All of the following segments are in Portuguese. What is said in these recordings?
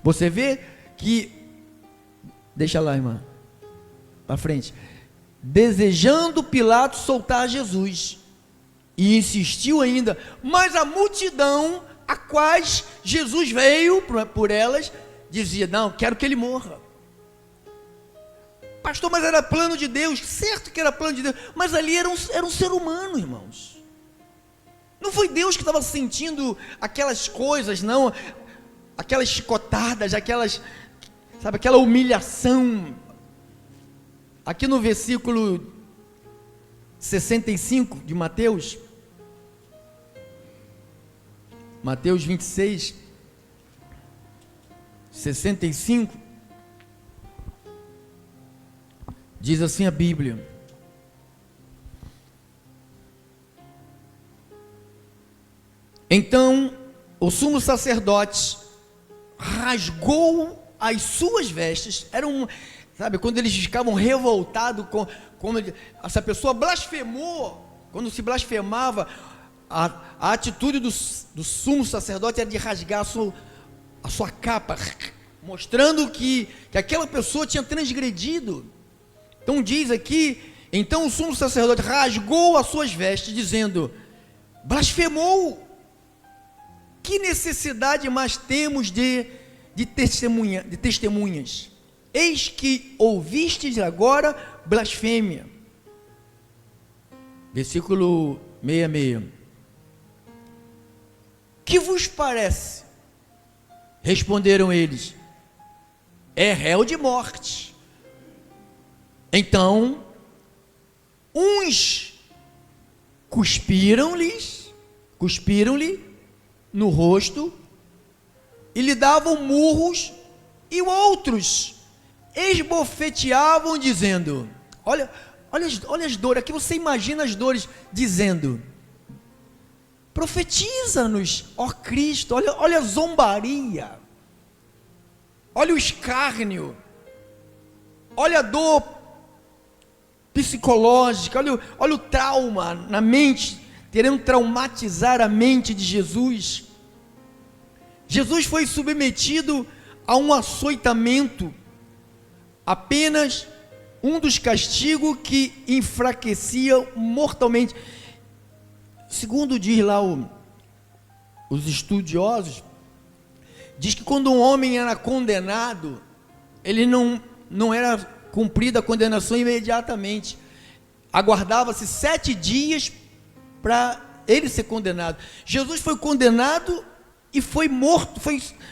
Você vê que, deixa lá, irmã, para frente, desejando Pilatos soltar Jesus, e insistiu ainda, mas a multidão a quais Jesus veio por elas, dizia, não, quero que ele morra. Pastor, mas era plano de Deus. Certo que era plano de Deus, mas ali era um ser humano, irmãos. Não foi Deus que estava sentindo aquelas coisas, não, aquelas chicotadas, aquela humilhação. Aqui no versículo 65 de Mateus 26, 65, diz assim a Bíblia: então o sumo sacerdote rasgou as suas vestes. Sabe, quando eles ficavam revoltados como essa pessoa blasfemou, quando se blasfemava, a atitude do sumo sacerdote era de rasgar a sua capa, mostrando que aquela pessoa tinha transgredido. Então diz aqui, então o sumo sacerdote rasgou as suas vestes, dizendo, blasfemou. Que necessidade mais temos de testemunhas? Eis que ouvistes agora blasfêmia. Versículo 66. Que vos parece? Responderam eles, é réu de morte. Então, uns cuspiram-lhe no rosto e lhe davam murros, e outros esbofeteavam, dizendo, olha as dores, aqui você imagina as dores, dizendo, profetiza-nos, ó Cristo. Olha a zombaria, olha o escárnio, olha a dor psicológica, olha o trauma na mente, querendo traumatizar a mente de Jesus. Jesus foi submetido a um açoitamento, apenas um dos castigos que enfraquecia mortalmente. Segundo diz lá os estudiosos, diz que quando um homem era condenado, ele não era cumprida a condenação imediatamente, aguardava-se 7 dias para ele ser condenado. Jesus foi condenado e foi morto,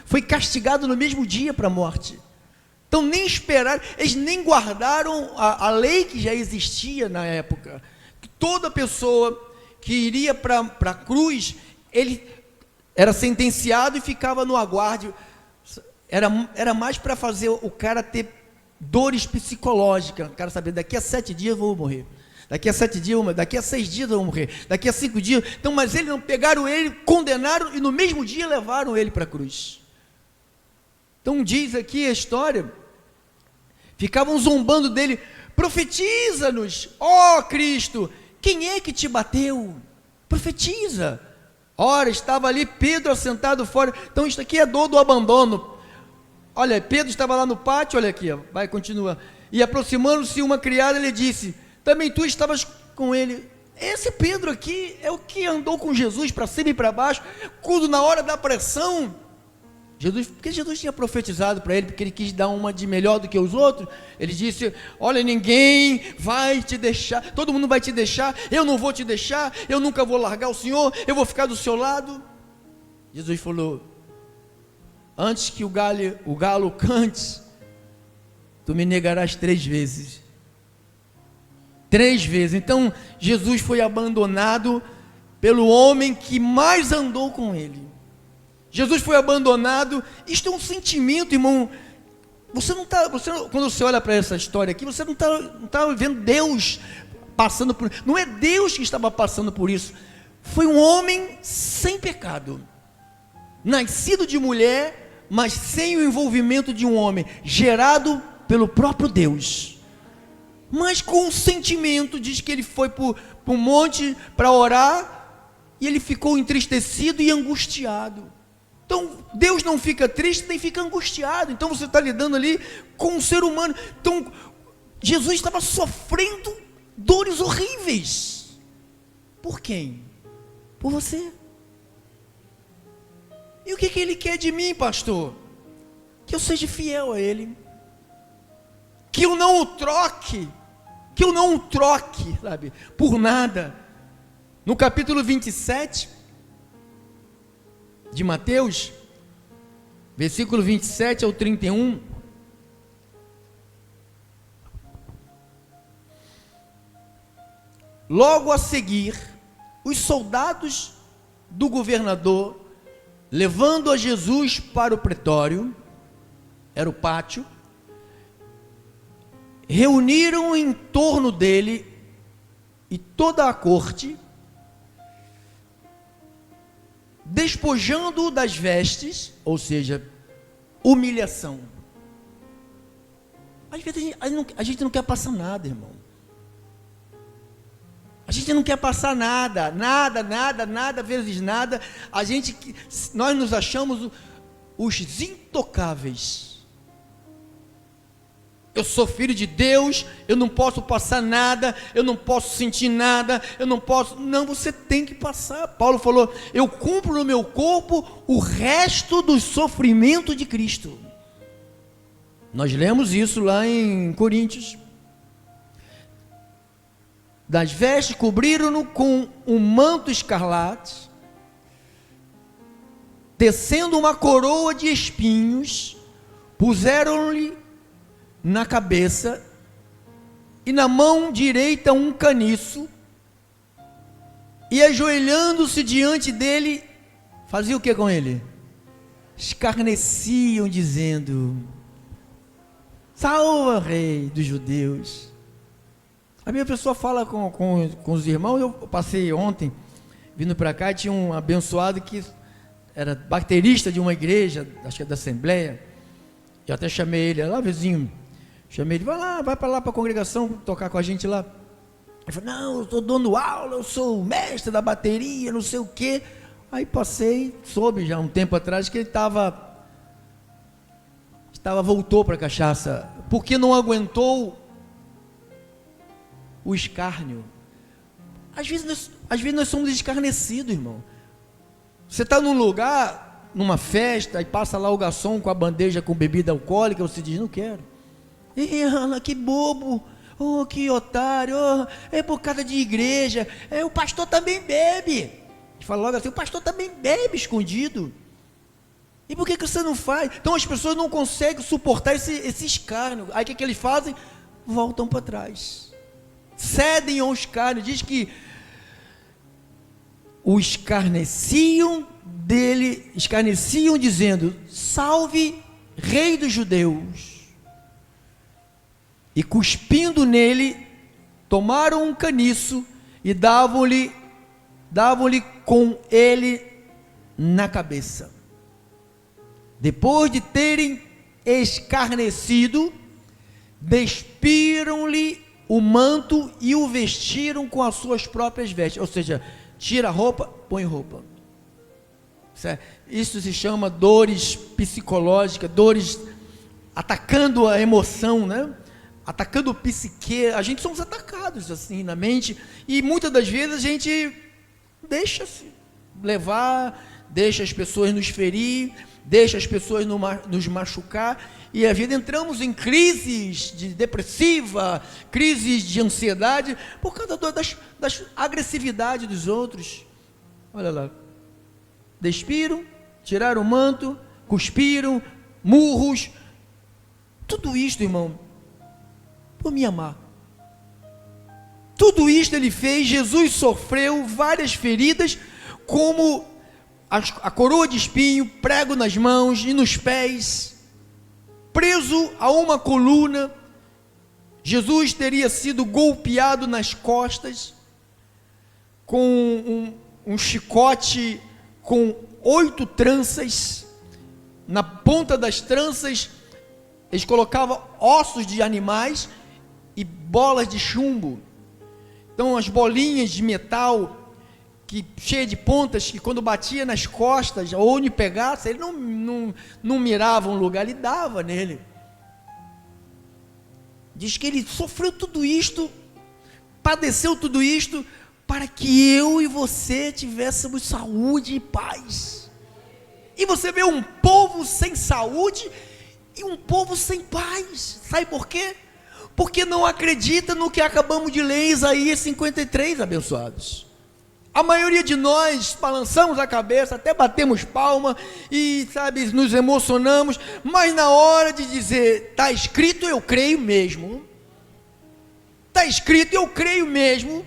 foi castigado no mesmo dia para a morte. Então nem esperaram, eles nem guardaram a lei que já existia na época, que toda pessoa que iria para a cruz, ele era sentenciado e ficava no aguardo. Era mais para fazer o cara ter dores psicológicas, o cara saber, daqui a 7 dias eu vou morrer, daqui a 7 dias, daqui a 6 dias eu vou morrer, daqui a 5 dias. Então, mas eles não pegaram ele, condenaram e no mesmo dia levaram ele para a cruz. Então diz aqui a história, ficavam zombando dele, profetiza-nos, ó Cristo, quem é que te bateu? Profetiza. Ora, estava ali Pedro assentado fora. Então isso aqui é dor do abandono. Olha, Pedro estava lá no pátio, olha aqui, ó, vai, continua. E aproximando-se uma criada, ele disse, também tu estavas com ele. Esse Pedro aqui é o que andou com Jesus para cima e para baixo, quando na hora da pressão, porque Jesus tinha profetizado para ele, porque ele quis dar uma de melhor do que os outros. Ele disse, olha, ninguém vai te deixar, todo mundo vai te deixar, eu não vou te deixar, eu nunca vou largar o Senhor, eu vou ficar do seu lado. Jesus falou, antes que o galo cante, tu me negarás 3 vezes. 3 vezes. Então Jesus foi abandonado pelo homem que mais andou com ele. Jesus foi abandonado. Isto é um sentimento, irmão. Quando você olha para essa história aqui, você não está vendo Deus passando por. Não é Deus que estava passando por isso. Foi um homem sem pecado, nascido de mulher, mas sem o envolvimento de um homem, gerado pelo próprio Deus, mas com um sentimento. Diz que ele foi para um monte para orar, e ele ficou entristecido e angustiado. Então, Deus não fica triste, nem fica angustiado. Então, você está lidando ali com um ser humano. Então, Jesus estava sofrendo dores horríveis. Por quem? Por você. E o que Ele quer de mim, pastor? Que eu seja fiel a Ele. Que eu não o troque. Que eu não o troque, sabe, por nada. No capítulo 27 de Mateus, versículo 27 ao 31, logo a seguir, os soldados do governador, levando a Jesus para o pretório, era o pátio, reuniram em torno dele e toda a corte, despojando-o das vestes, ou seja, humilhação. Às vezes a gente não quer passar nada, irmão. A gente não quer passar nada, vezes nada. Nós nos achamos os intocáveis. Eu sou filho de Deus, eu não posso passar nada, eu não posso sentir nada, eu não posso. Não, você tem que passar. Paulo falou: eu cumpro no meu corpo o resto do sofrimento de Cristo. Nós lemos isso lá em Coríntios. Das vestes cobriram-no com um manto escarlate, tecendo uma coroa de espinhos, puseram-lhe na cabeça, e na mão direita um caniço, e ajoelhando-se diante dele, fazia o que com ele? Escarneciam, dizendo: salva, rei dos judeus. A minha pessoa fala com os irmãos. Eu passei ontem, vindo para cá, e tinha um abençoado que era baterista de uma igreja, acho que é da Assembleia. Eu até chamei ele, lá vizinho, chamei ele: vai para lá para a congregação, tocar com a gente lá. Ele falou: não, eu estou dando aula, eu sou o mestre da bateria, não sei o quê. Aí passei, soube já um tempo atrás que ele voltou para a cachaça, porque não aguentou o escárnio. Às vezes nós somos escarnecidos, irmão. Você está num lugar, numa festa, e passa lá o garçom com a bandeja com bebida alcoólica, você diz: não quero. Ana, que bobo, oh, que otário, oh, é por causa de igreja, o pastor também bebe. A gente fala logo assim: o pastor também bebe escondido. E por que você não faz? Então as pessoas não conseguem suportar esse escárnio. Aí o que eles fazem? Voltam para trás, cedem ao escárnio. Diz que o escarneciam dele, dizendo: salve, rei dos judeus. E cuspindo nele, tomaram um caniço e davam-lhe com ele na cabeça. Depois de terem escarnecido, despiram-lhe o manto e o vestiram com as suas próprias vestes. Ou seja, tira a roupa, põe roupa. Isso se chama dores psicológicas, dores atacando a emoção, né? Atacando o psique. A gente somos atacados assim na mente, e muitas das vezes a gente deixa-se levar, deixa as pessoas nos ferir, deixa as pessoas nos machucar, e às vezes entramos em crises depressiva, crises de ansiedade, por causa das agressividade dos outros. Olha lá, despiram, tiraram o manto, cuspiram, murros, tudo isto, irmão, por me amar. Tudo isto ele fez. Jesus sofreu várias feridas, como a coroa de espinho, prego nas mãos e nos pés, preso a uma coluna. Jesus teria sido golpeado nas costas, com um chicote com 8 tranças. Na ponta das tranças eles colocavam ossos de animais e bolas de chumbo. Então as bolinhas de metal que cheia de pontas, que quando batia nas costas, ou onde pegasse, ele não mirava um lugar, ele dava nele. Diz que ele sofreu tudo isto, padeceu tudo isto, para que eu e você tivéssemos saúde e paz. E você vê um povo sem saúde e um povo sem paz. Sabe por quê? Porque não acredita no que acabamos de ler em Isaías 53, abençoados. A maioria de nós balançamos a cabeça, até batemos palma e, sabe, nos emocionamos, mas na hora de dizer, está escrito, eu creio mesmo. Está escrito, eu creio mesmo.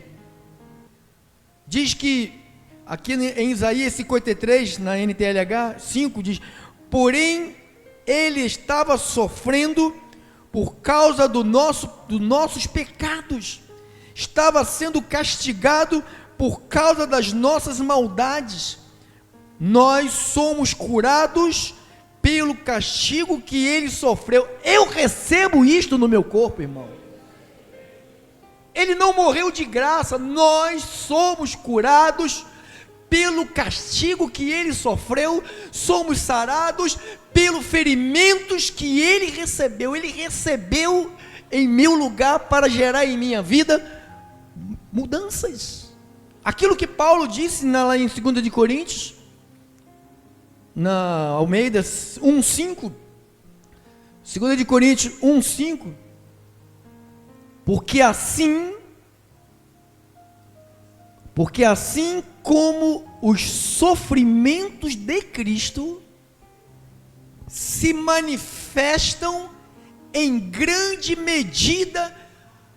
Diz que, aqui em Isaías 53, na NTLH 5, diz, porém, ele estava sofrendo por causa dos nossos pecados, estava sendo castigado por causa das nossas maldades. Nós somos curados pelo castigo que ele sofreu. Eu recebo isto no meu corpo, irmão. Ele não morreu de graça, nós somos curados pelo castigo que ele sofreu, somos sarados pelos ferimentos que ele recebeu em meu lugar para gerar em minha vida mudanças. Aquilo que Paulo disse lá em 2 de Coríntios, na Almeida 1:5, 2 de Coríntios 1:5, porque assim como os sofrimentos de Cristo se manifestam em grande medida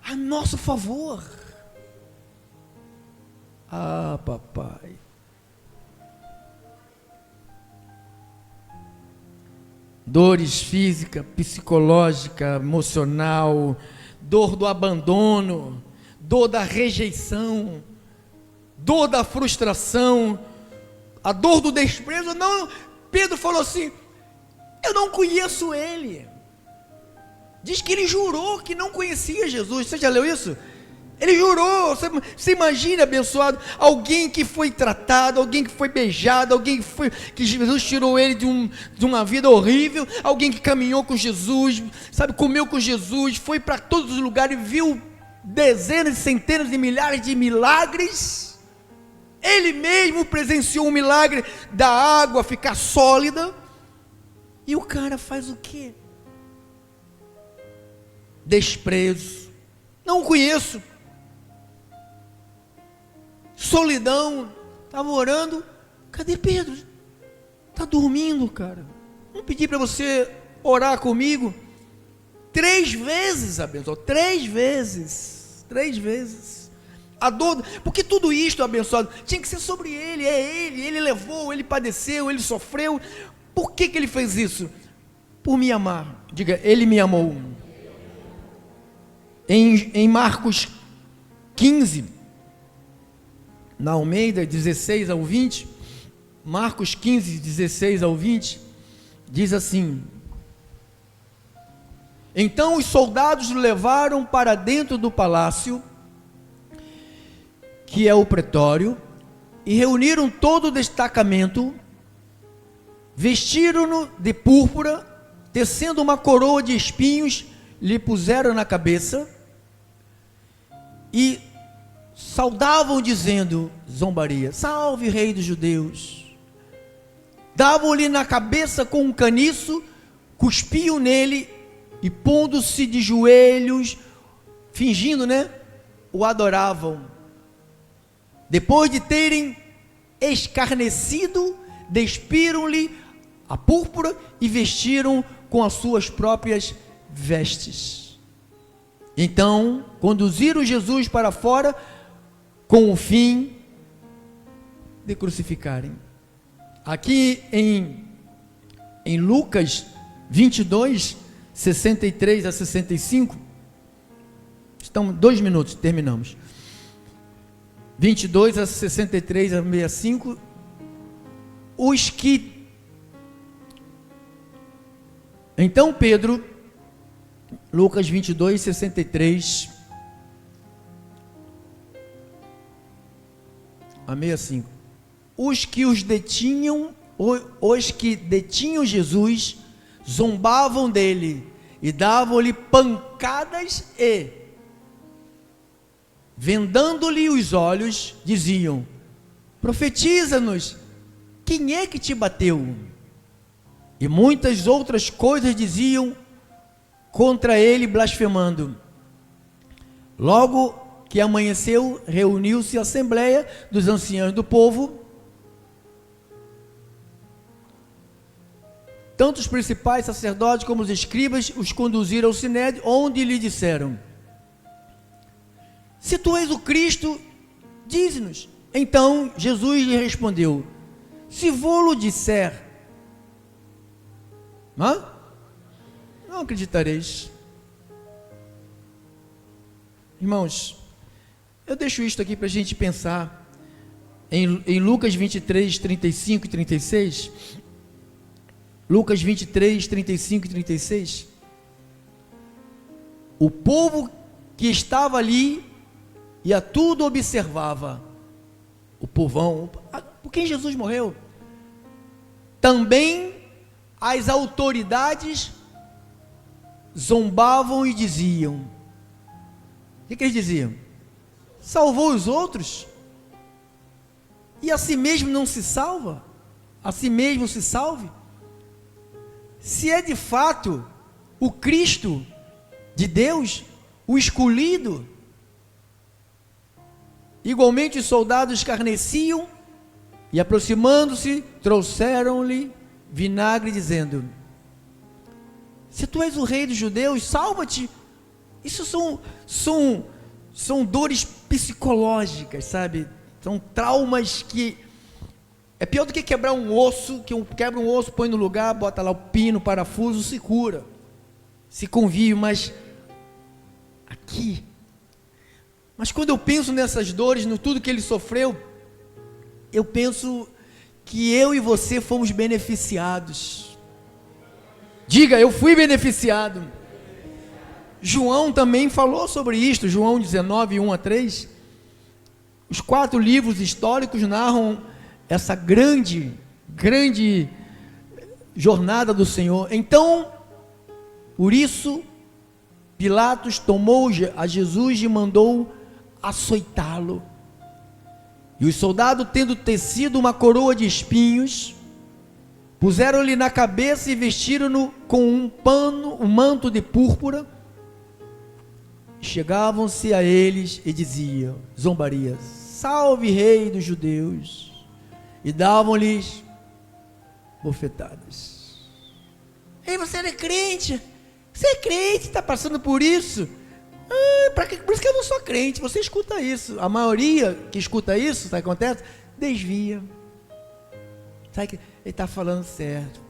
a nosso favor. Ah, papai. Dores física, psicológica, emocional, dor do abandono, dor da rejeição, dor da frustração, a dor do desprezo. Não, Pedro falou assim, eu não conheço ele. Diz que ele jurou que não conhecia Jesus. Você já leu isso? Ele jurou. Você imagina, abençoado, alguém que foi tratado, alguém que foi beijado, alguém que Jesus tirou ele de uma vida horrível, alguém que caminhou com Jesus, sabe, comeu com Jesus, foi para todos os lugares, viu dezenas, centenas de milhares de milagres. Ele mesmo presenciou um milagre da água ficar sólida. E o cara faz o quê? Desprezo. Não o conheço. Solidão. Estava orando. Cadê Pedro? Está dormindo, cara. Não pedi para você orar comigo 3 vezes, abençoado. 3 vezes. 3 vezes. A dor, porque tudo isto, abençoado, tinha que ser sobre ele. É ele levou, ele padeceu, ele sofreu. Por que ele fez isso? Por me amar. Diga, ele me amou. Em Marcos 15, na Almeida, 16 ao 20, Marcos 15, 16 ao 20, diz assim: então os soldados o levaram para dentro do palácio, que é o pretório, e reuniram todo o destacamento, vestiram-no de púrpura, tecendo uma coroa de espinhos, lhe puseram na cabeça, e saudavam dizendo, zombaria, salve rei dos judeus. Davam-lhe na cabeça com um caniço, cuspiam nele, e pondo-se de joelhos, fingindo, o adoravam. Depois de terem escarnecido, despiram-lhe a púrpura e vestiram com as suas próprias vestes. Então, conduziram Jesus para fora, com o fim de crucificarem. Aqui em Lucas 22, 63 a 65, estamos 2 minutos, terminamos. 22 a 63 a 65, os que... Então Pedro, Lucas 22, 63, a 65. Os que detinham Jesus zombavam dele e davam-lhe pancadas e, vendando-lhe os olhos, diziam: profetiza-nos, quem é que te bateu? E muitas outras coisas diziam contra ele, blasfemando. Logo que amanheceu, reuniu-se a assembleia dos anciãos do povo, tanto os principais sacerdotes como os escribas os conduziram ao sinédrio, onde lhe disseram: se tu és o Cristo, dize-nos. Então Jesus lhe respondeu: se vou-lo disser, não acreditareis. Irmãos, eu deixo isto aqui para a gente pensar em Lucas 23, 35 e 36. Lucas 23, 35 e 36. O povo que estava ali e a tudo observava. O povão, por quem Jesus morreu. Também as autoridades zombavam e diziam: o que eles diziam? Salvou os outros e a si mesmo não se salva? A si mesmo se salve? Se é de fato o Cristo de Deus, o escolhido. Igualmente os soldados escarneciam e, aproximando-se, trouxeram-lhe vinagre, dizendo: se tu és o rei dos judeus, salva-te. Isso são dores psicológicas, sabe? São traumas que é pior do que quebrar um osso, quebra um osso, põe no lugar, bota lá o pino, o parafuso, se cura, se convive, mas aqui. Mas quando eu penso nessas dores, no tudo que ele sofreu, eu penso que eu e você fomos beneficiados. Diga, eu fui beneficiado. João também falou sobre isto, João 19, 1 a 3. Os 4 livros históricos narram essa grande jornada do Senhor. Então, por isso, Pilatos tomou a Jesus e mandou açoitá-lo. E os soldados, tendo tecido uma coroa de espinhos, puseram-lhe na cabeça e vestiram-no com um manto de púrpura. Chegavam-se a eles e diziam, zombarias: salve, rei dos judeus, e davam-lhes bofetadas. Ei, você é crente? Você é crente, está passando por isso? Por isso que eu não sou crente. Você escuta isso. A maioria que escuta isso, sabe o que acontece? Desvia. Sabe que ele está falando certo.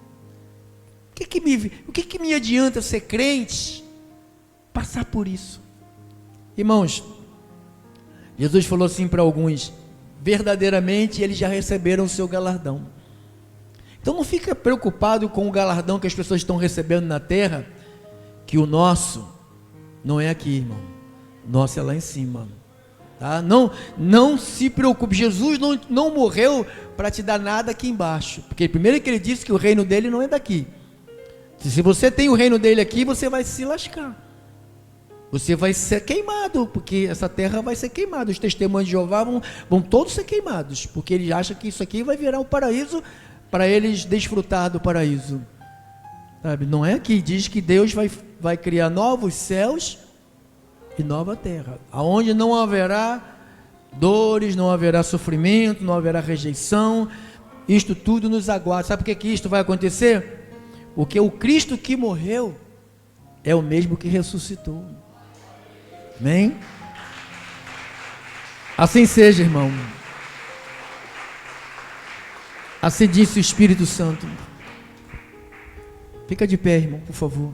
O que me adianta ser crente? Passar por isso. Irmãos, Jesus falou assim para alguns: verdadeiramente eles já receberam o seu galardão. Então não fica preocupado com o galardão que as pessoas estão recebendo na terra, que o nosso não é aqui, irmão. O nosso é lá em cima, tá? Não se preocupe. Jesus não morreu para te dar nada aqui embaixo, porque primeiro que ele disse que o reino dele não é daqui. Se você tem o reino dele aqui, você vai se lascar. Você vai ser queimado, porque essa terra vai ser queimada. Os testemunhos de Jeová vão todos ser queimados, porque eles acham que isso aqui vai virar um paraíso para eles desfrutar do paraíso. Sabe? Não é aqui. Diz que Deus vai criar novos céus e nova terra, aonde não haverá dores, não haverá sofrimento, não haverá rejeição. Isto tudo nos aguarda. Sabe por que isto vai acontecer? Porque o Cristo que morreu é o mesmo que ressuscitou. Amém? Assim seja, irmão. Assim disse o Espírito Santo. Fica de pé, irmão, por favor.